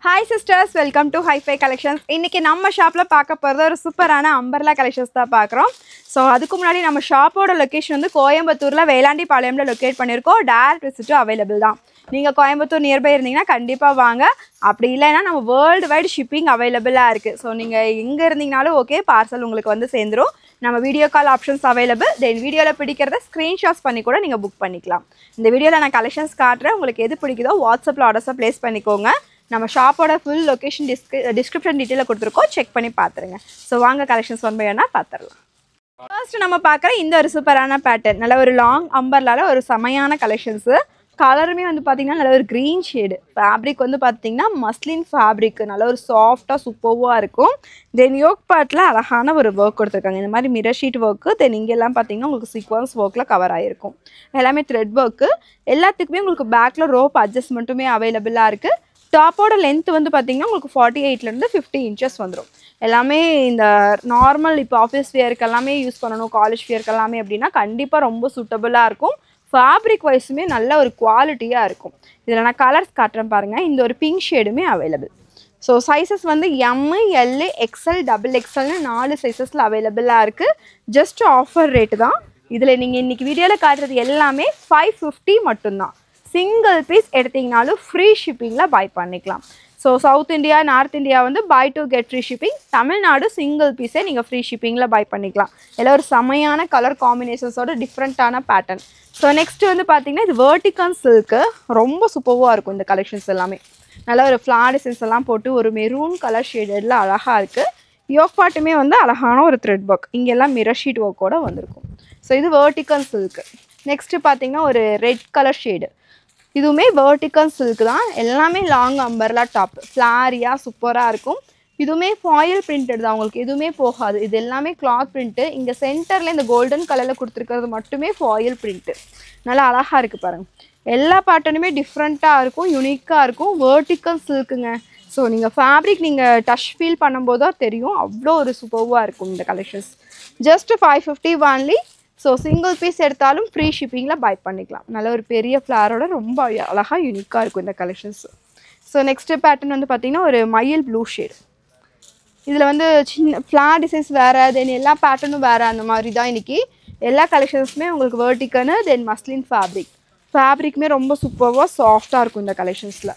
Hi sisters, welcome to Hi-Fi Collections. இன்னைக்கு நம்ம ஷாப்ல பார்க்க போறது ஒரு சூப்பரான அம்பர்லா கலெக்ஷன்ஸ் தான் பார்க்குறோம். ஸோ அதுக்கு முன்னாடி நம்ம ஷாப்போட லொகேஷன் வந்து கோயம்புத்தூர்ல வேளாண்டி பாளையம்ல லொகேட் பண்ணியிருக்கோம். டைரக்ட் விசிட்டும் அவைலபிள் தான். நீங்கள் கோயம்புத்தூர் நியர்பை இருந்தீங்கன்னா கண்டிப்பாக வாங்க. அப்படி இல்லைன்னா நம்ம வேர்ல்டு வைடு ஷிப்பிங் அவைலபிளாக இருக்குது. ஸோ நீங்கள் எங்கே இருந்தீங்கனாலும் ஓகே, பார்சல் உங்களுக்கு வந்து சேர்ந்துடும். நம்ம வீடியோ கால் ஆப்ஷன்ஸ் அவைலபிள். தென் வீடியோவில் பிடிக்கிறத ஸ்க்ரீன்ஷாட்ஸ் பண்ணி கூட நீங்கள் புக் பண்ணிக்கலாம். இந்த வீடியோவில் நான் கலெக்ஷன்ஸ் காட்டுறேன். உங்களுக்கு எது பிடிக்குதோ வாட்ஸ்அப்பில் ஆர்டர்ஸை ப்ளேஸ் பண்ணிக்கோங்க. நம்ம ஷாப்போட ஃபுல் லொகேஷன் டிஸ்கிரிப்ஷன் டீட்டெயிலில் கொடுத்துருக்கோம், செக் பண்ணி பார்த்துருங்க. ஸோ வாங்க கலெக்ஷன்ஸ் ஒன் பை ஒன்னா பார்த்துடலாம். ஃபர்ஸ்ட் நம்ம பார்க்குற இந்த ஒரு சூப்பரான பேட்டர்ன், நல்ல ஒரு லாங் அம்பர்லால ஒரு செமையான கலெக்ஷன்ஸு. கலருமே வந்து பார்த்திங்கன்னா நல்ல ஒரு க்ரீன் ஷேடு. ஃபேப்ரிக் வந்து பார்த்திங்கன்னா மஸ்லின் ஃபேப்ரிக், நல்ல ஒரு சாஃப்டாக சூப்பர்வாக இருக்கும். தென் யோக் பார்ட்டில் அழகான ஒரு ஒர்க் கொடுத்துருக்காங்க, இந்த மாதிரி மிரர் ஷீட் ஒர்க்கு. தென் இங்கெல்லாம் பார்த்திங்கன்னா உங்களுக்கு சீக்வன்ஸ் ஒர்க்கில் கவர் ஆகிருக்கும். எல்லாமே த்ரெட் ஒர்க்கு. எல்லாத்துக்குமே உங்களுக்கு பேக்கில் ரோப் அட்ஜஸ்ட்மெண்ட்டுமே அவைலபிளாக இருக்குது. டாப்போட லென்த் வந்து பார்த்திங்கன்னா உங்களுக்கு 48லேருந்து 50 இன்ச்சஸ் வந்துடும். எல்லாமே இந்த நார்மல் இப்போ ஆஃபீஸ் வியருக்கு எல்லாமே யூஸ் பண்ணணும், காலேஜ் வியருக்கு எல்லாமே அப்படின்னா கண்டிப்பாக ரொம்ப சூட்டபுளாக இருக்கும். ஃபேப்ரிக் வைஸுமே நல்ல ஒரு குவாலிட்டியாக இருக்கும். இதில் நான் கலர்ஸ் காட்டுறேன் பாருங்கள். இந்த ஒரு பிங்க் ஷேடுமே அவைலபிள். ஸோ சைஸஸ் வந்து எம், எல், எக்ஸ்எல், டபுள் எக்ஸ்எல்னு 4 சைஸஸில் அவைலபிளாக இருக்குது. ஜஸ்ட் ஆஃபர் ரேட்டு தான். இதில் நீங்கள் இன்றைக்கி வீடியோவில் காட்டுறது எல்லாமே 550 மட்டும்தான். சிங்கிள் பீஸ் எடுத்திங்கனாலும் ஃப்ரீ ஷிப்பிங்கில் பை பண்ணிக்கலாம். So south India, north India வந்து buy to get free shipping. Tamil Nadu single பீஸே நீங்கள் ஃப்ரீ ஷிப்பிங்கில் பை பண்ணிக்கலாம். எல்லாம் ஒரு செமையான கலர் காம்பினேஷன்ஸோட டிஃப்ரெண்ட்டான பேட்டர்ன். ஸோ நெக்ஸ்ட் வந்து பார்த்திங்கன்னா இது வெர்டிகல் சில்க்கு, ரொம்ப சூப்பராக இருக்கும் இந்த கலெக்ஷன்ஸ் எல்லாமே. நல்லா ஒரு ஃப்ளார் டிசைன்ஸ் எல்லாம் போட்டு ஒரு மெரூன் கலர் ஷேடடில் அழகாக இருக்குது. யோக் பாட்டுமே வந்து அழகான ஒரு த்ரெட் ஒர்க், இங்கெல்லாம் மிரர் ஷீட் ஒர்க்கோடு வந்திருக்கும். ஸோ இது வெர்டிகல் சில்க்கு. நெக்ஸ்ட்டு பார்த்திங்கன்னா ஒரு ரெட் கலர் ஷேடு, இதுவுமே வெர்டிகல் சில்க் தான். எல்லாமே லாங் அம்பர்லா டாப், ஃப்ளாரியாக சூப்பராக இருக்கும். இதுவுமே ஃபாயில் பிரிண்டட் தான், உங்களுக்கு எதுவுமே போகாது. இது எல்லாமே கிளாத் பிரிண்ட்டு. இங்கே சென்டரில் இந்த கோல்டன் கலரில் கொடுத்துருக்கிறது மட்டுமே ஃபாயில் பிரிண்ட்டு. நல்லா அழகாக இருக்குது பாருங்கள். எல்லா பேட்டர்னுமே டிஃப்ரெண்ட்டாக இருக்கும், யூனிக்காக இருக்கும். வெர்டிகல் சில்க்குங்க. ஸோ நீங்கள் ஃபேப்ரிக் நீங்கள் டச் ஃபீல் பண்ணும்போது தான் தெரியும், அவ்வளோ ஒரு சூப்பராக இருக்கும் இந்த collections. Just 550 only. So single piece எடுத்தாலும் ஃப்ரீ ஷிப்பிங்கில் பை பண்ணிக்கலாம். நல்ல ஒரு பெரிய ஃப்ளாரோட ரொம்ப அழகாக யூனிக்காக இருக்கும் இந்த கலெக்ஷன்ஸ். ஸோ நெக்ஸ்ட்டு பேட்டர்ன் வந்து பார்த்திங்கன்னா ஒரு மயில் ப்ளூ ஷேடு. இதில் வந்து சின்ன ஃப்ளார் டிசைன்ஸ் வேறு, தென் எல்லா பேட்டர்னும் வேறு, அந்த மாதிரி தான் இன்றைக்கி எல்லா கலெக்ஷன்ஸுமே உங்களுக்கு வெர்டிகனு. தென் மஸ்லின் ஃபேப்ரிக்குமே ரொம்ப சூப்பராக சாஃப்டாக இருக்கும் இந்த கலெக்ஷன்ஸில்.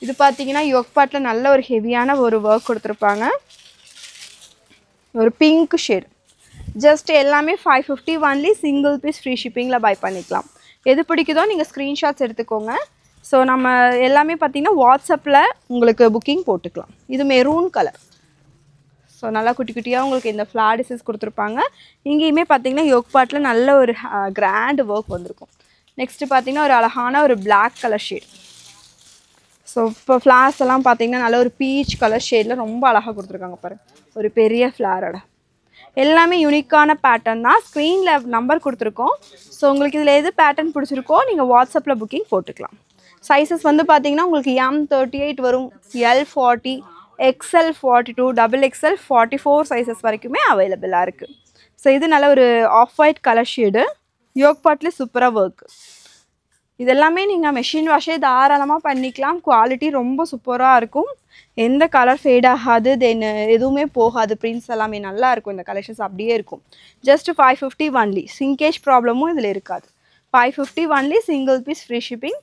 இது பார்த்திங்கன்னா யோக் பார்ட்டில் நல்ல ஒரு ஹெவியான ஒரு ஒர்க் கொடுத்துருப்பாங்க. ஒரு பிங்க் ஷேடு. ஜஸ்ட் எல்லாமே 550 ஒன்லி. சிங்கிள் பீஸ் ஃப்ரீ ஷிப்பிங்கில் பை பண்ணிக்கலாம். எது பிடிக்குதோ நீங்கள் ஸ்க்ரீன்ஷாட்ஸ் எடுத்துக்கோங்க. ஸோ நம்ம எல்லாமே பார்த்திங்கன்னா வாட்ஸ்அப்பில் உங்களுக்கு புக்கிங் போட்டுக்கலாம். இது மெரூன் கலர். ஸோ நல்லா குட்டி குட்டியாக உங்களுக்கு இந்த ஃப்ளார் டிசைன்ஸ் கொடுத்துருப்பாங்க. இங்கேயுமே பார்த்திங்கன்னா யோக் பார்ட்டில் நல்ல ஒரு கிராண்ட் ஒர்க் வந்திருக்கும். நெக்ஸ்ட்டு பார்த்திங்கன்னா ஒரு அழகான ஒரு பிளாக் கலர் ஷேட். ஸோ இப்போ ஃப்ளார்ஸ் எல்லாம் பார்த்திங்கன்னா நல்ல ஒரு பீச் கலர் ஷேடில் ரொம்ப அழகாக கொடுத்துருக்காங்க பாருங்கள், ஒரு பெரிய ஃப்ளாரோட. எல்லாமே யூனிக்கான பேட்டர்ன் தான். ஸ்க்ரீனில் நம்பர் கொடுத்துருக்கோம். ஸோ உங்களுக்கு இதில் எது பேட்டர்ன் பிடிச்சிருக்கோ நீங்கள் வாட்ஸ்அப்பில் புக்கிங் போட்டுக்கலாம். சைஸஸ் வந்து பார்த்திங்கன்னா உங்களுக்கு M38 வரும், L40, XL 42, double XL 44 sizes வரைக்குமே அவைலபிளாக இருக்குது. ஸோ இது நல்ல ஒரு off white colour shade. Yoke பார்ட்லேயே சூப்பராக ஒர்க்கு. இதெல்லாமே நீங்கள் மெஷின் வாஷே தாராளமாக பண்ணிக்கலாம். குவாலிட்டி ரொம்ப சூப்பராக இருக்கும். எந்த கலர் ஃபேட் ஆகாது, தென் எதுவுமே போகாது. பிரிண்ட்ஸ் எல்லாமே நல்லா இருக்கும். இந்த கலெக்ஷன்ஸ் அப்படியே இருக்கும். Just 550 only. சிங்கேஜ் ப்ராப்ளமும் இதில் இருக்காது. 550 only. Single piece free shipping.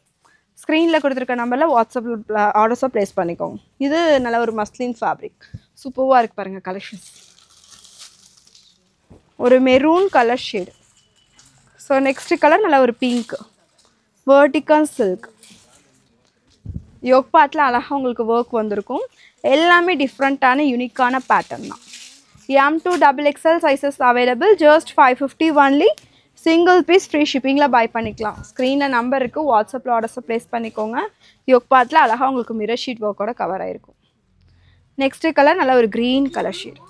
ஸ்க்ரீனில் கொடுத்துருக்க நம்பரில் வாட்ஸ்அப்பில் ஆர்டர்ஸாக ப்ளேஸ் பண்ணிக்கோங்க. இது நல்ல ஒரு மஸ்லின் ஃபேப்ரிக், சூப்பராக இருக்குது பாருங்கள் கலெக்ஷன்ஸ். ஒரு maroon colour shade. So next colour நல்ல ஒரு பிங்க் வெர்டிகல் சில்க். யோக் பார்ட்டில் அழகாக உங்களுக்கு ஒர்க் வந்திருக்கும். எல்லாமே டிஃப்ரெண்ட்டான யூனிக்கான பேட்டர்ன் தான். M2 double XL sizes available. Just 550 only. Single piece free ஷிப்பிங்கில் பை பண்ணிக்கலாம். ஸ்க்ரீனில் நம்பர் இருக்குது, வாட்ஸ்அப்பில் ஆர்டர்ஸை ப்ளேஸ் பண்ணிக்கோங்க. யோக் பார்ட்டில் அழகாக உங்களுக்கு மிரர் ஷீட் ஒர்க்கோட கவர் ஆகிருக்கும். நெக்ஸ்ட்டு கலர் நல்ல ஒரு க்ரீன் கலர் ஷேட்.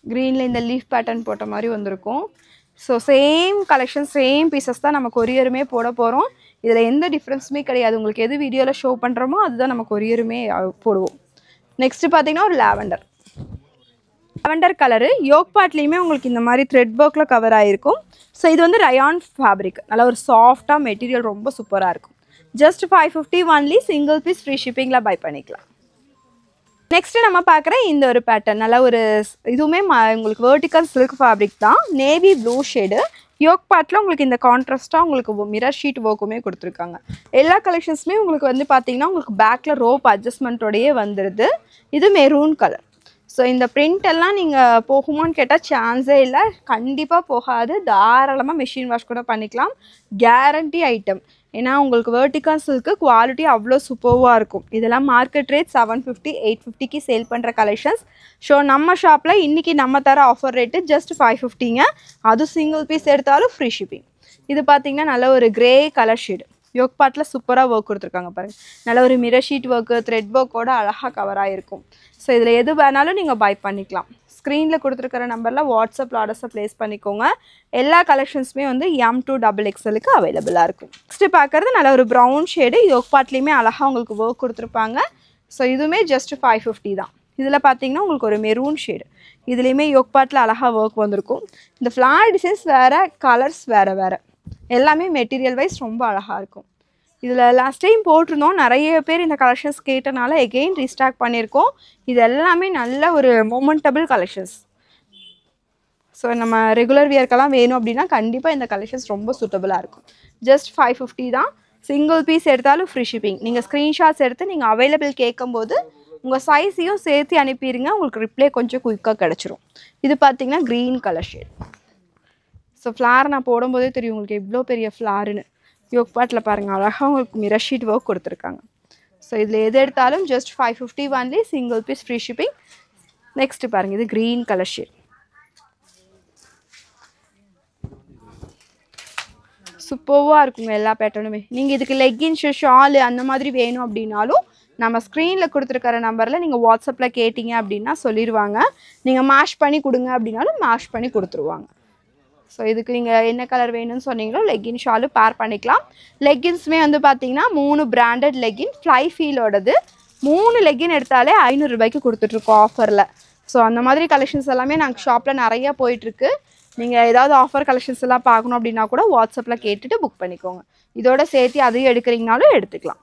க்ரீனில் இந்த லீஃப் பேட்டர்ன் போட்ட மாதிரி வந்திருக்கும். So same collection, same pieces தான் நம்ம கொரியருமே போட போகிறோம். இதில் எந்த டிஃப்ரென்ஸுமே கிடையாது. உங்களுக்கு எது வீடியோவில் ஷோ பண்ணுறோமோ அதுதான் நம்ம கொரியருமே போடுவோம். நெக்ஸ்ட்டு பார்த்திங்கன்னா ஒரு லாவெண்டர் கலரு. யோக் பார்ட்லேயுமே உங்களுக்கு இந்த மாதிரி த்ரெட் ஒர்க்கில் கவர் ஆகிருக்கும். ஸோ இது வந்து ரயான் ஃபேப்ரிக், நல்லா ஒரு சாஃப்டாக மெட்டீரியல் ரொம்ப சூப்பராக இருக்கும். Just 550 only, single piece free ஷிப்பிங்கில் பை பண்ணிக்கலாம். நெக்ஸ்ட்டு நம்ம பார்க்குற இந்த ஒரு பேட்டர்ன் நல்லா ஒரு இதுவுமே உங்களுக்கு வெர்டிக்கல் சில்க் ஃபேப்ரிக் தான், நேவி ப்ளூ ஷேடு. யோக் பார்ட்டில் உங்களுக்கு இந்த கான்ட்ராஸ்ட்டாக உங்களுக்கு மிரர் ஷீட் ஒர்க்குமே கொடுத்துருக்காங்க. எல்லா கலெக்ஷன்ஸுமே உங்களுக்கு வந்து பார்த்தீங்கன்னா உங்களுக்கு பேக்கில் ரோப் அட்ஜஸ்ட்மெண்ட்டோடையே வந்துடுது. இது மெரூன் கலர். ஸோ இந்த பிரிண்ட் எல்லாம் நீங்கள் போகுமான்னு கேட்டால் சான்ஸே இல்லை, கண்டிப்பாக போகாது. தாராளமாக மிஷின் வாஷ் கூட பண்ணிக்கலாம், கேரண்டி ஐட்டம். ஏன்னா உங்களுக்கு வெர்டிக்கல் சில்க்கு குவாலிட்டி அவ்வளோ சூப்பர்வாக இருக்கும். இதெல்லாம் மார்க்கெட் ரேட் 750 850க்கு சேல் பண்ணுற கலெக்ஷன்ஸ். ஸோ நம்ம ஷாப்பில் இன்றைக்கி நம்ம தர ஆஃபர் ரேட்டு ஜஸ்ட் 550ங்க. அது சிங்கிள் பீஸ் எடுத்தாலும் ஃப்ரீ ஷிப்பிங். இது பார்த்திங்கன்னா நல்ல ஒரு கிரே கலர் ஷேடு. யோக் பார்ட்டில் சூப்பராக ஒர்க் கொடுத்துருக்காங்க பாருங்கள். நல்ல ஒரு மிரர் ஷீட் ஒர்க்கு, த்ரெட் ஒர்க்கோடு அழகாக கவர் ஆகிருக்கும். ஸோ இதில் எது வேணாலும் நீங்கள் பை பண்ணிக்கலாம். ஸ்க்ரீனில் கொடுத்துருக்கிற நம்பரில் வாட்ஸ்அப்பில் ஆர்டர்ஸை ப்ளேஸ் பண்ணிக்கோங்க. எல்லா கலெக்ஷன்ஸுமே வந்து M2XXLக்கு அவைலபிளாக இருக்கும். நெக்ஸ்ட்டு பார்க்குறது நல்ல ஒரு ப்ரௌன் ஷேடு. யோக் பார்ட்லேயுமே அழகாக உங்களுக்கு ஒர்க் கொடுத்துருப்பாங்க. ஸோ இதுவுமே ஜஸ்ட் 550 தான். இதில் பார்த்தீங்கன்னா உங்களுக்கு ஒரு மெரூன் ஷேடு. இதுலேயுமே யோக் பார்ட்டில் அழகாக ஒர்க் வந்திருக்கும். இந்த ஃப்ளார் டிசைன்ஸ் வேறு, கலர்ஸ் வேறு. எல்லாமே மெட்டீரியல் வைஸ் ரொம்ப அழகாக இருக்கும். இதில் லாஸ்ட் டைம் போட்டிருந்தோம், நிறைய பேர் இந்த கலெக்ஷன்ஸ் கேட்டனால எகெயின் ரீஸ்டாக் பண்ணியிருக்கோம். இது எல்லாமே நல்ல ஒரு மொமெண்டபிள் கலெக்ஷன்ஸ். ஸோ நம்ம ரெகுலர் வியர்க்கெல்லாம் வேணும் அப்படின்னா கண்டிப்பாக இந்த கலெக்ஷன்ஸ் ரொம்ப சூட்டபுளாக இருக்கும். ஜஸ்ட் 550 தான். சிங்கிள் பீஸ் எடுத்தாலும் ஃப்ரீ ஷிப்பிங். நீங்கள் ஸ்க்ரீன்ஷாட்ஸ் எடுத்து நீங்கள் அவைலபிள் கேட்கும்போது உங்கள் சைஸையும் சேர்த்து அனுப்பிடுங்க, உங்களுக்கு ரிப்ளை கொஞ்சம் குயிக்காக கிடச்சிரும். இது பார்த்திங்கன்னா green colour shade. So flare நான் போடும்போதே தெரியும் உங்களுக்கு எவ்வளோ பெரிய ஃப்ளாருன்னு. யோக் பார்ட்டில் பாருங்கள், அழகாக உங்களுக்கு மிரர் ஷீட் ஒர்க் கொடுத்துருக்காங்க. ஸோ இதில் எது எடுத்தாலும் just 550 only, single piece free shipping. Next பாருங்கள், இது க்ரீன் கலர் ஷேட். சூப்பராக இருக்குங்க எல்லா பேட்டர்னுமே. நீங்கள் இதுக்கு லெக்கின்ஸு, ஷாலு அந்த மாதிரி வேணும் அப்படின்னாலும் நம்ம ஸ்க்ரீனில் கொடுத்துருக்கிற நம்பரில் நீங்கள் வாட்ஸ்அப்பில் கேட்டிங்க அப்படின்னா சொல்லிடுவாங்க. நீங்கள் மேஷ் பண்ணி கொடுங்க அப்படின்னாலும் மேஷ் பண்ணி கொடுத்துருவாங்க. ஸோ இதுக்கு நீங்கள் என்ன கலர் வேணும்னு சொன்னீங்களோ லெக்கின் ஷாலு பேர் பண்ணிக்கலாம். லெக்கின்ஸுமே வந்து பார்த்தீங்கன்னா 3 பிராண்டட் லெக்கின், ஃப்ளை ஃபீலோடது. 3 லெக்கின் எடுத்தாலே 500 ரூபாய்க்கு கொடுத்துட்ருக்கோம் ஆஃபரில். ஸோ அந்த மாதிரி கலெக்ஷன்ஸ் எல்லாமே நாங்கள் ஷாப்பில் நிறையா போயிட்டுருக்கு. நீங்கள் ஏதாவது ஆஃபர் கலெக்ஷன்ஸ் எல்லாம் பார்க்கணும் அப்படின்னா கூட வாட்ஸ்அப்பில் கேட்டுட்டு புக் பண்ணிக்கோங்க. இதோட சேர்த்து அதையும் எடுக்கிறீங்கனாலும் எடுத்துக்கலாம்.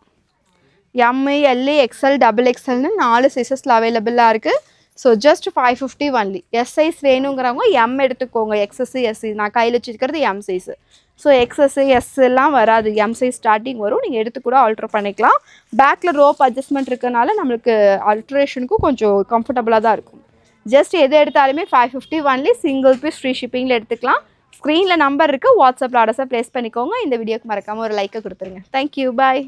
M, L, XL, XXLனு 4 சைஸஸில் அவைலபிளாக இருக்குது. So just 550 only. S size வேணுங்கிறவங்க M எடுத்துக்கோங்க. XS, S நான் கையில் வச்சுருக்கிறது M size. So XS, S எல்லாம் வராது, M சைஸ் ஸ்டார்டிங் வரும். நீங்கள் எடுத்து கூட ஆல்ட்ரு பண்ணிக்கலாம். பேக்கில் ரோப் அட்ஜஸ்ட்மெண்ட் இருக்கனால நம்மளுக்கு ஆல்ட்ரேஷனுக்கும் கொஞ்சம் கம்ஃபர்டபுளாக தான் இருக்கும். ஜஸ்ட் எது எடுத்தாலுமே 550 ஒன்லி, சிங்கிள் பீஸ் ஃப்ரீ ஷிப்பிங்கில் எடுத்துக்கலாம். ஸ்க்ரீனில் நம்பர் இருக்குது, வாட்ஸ்அப்பில் ஆர்டர்ஸை ப்ளேஸ் பண்ணிக்கோங்க. இந்த வீடியோக்கு மறக்காமல் ஒரு லைக்கை கொடுத்துருங்க. தேங்க்யூ, பாய்.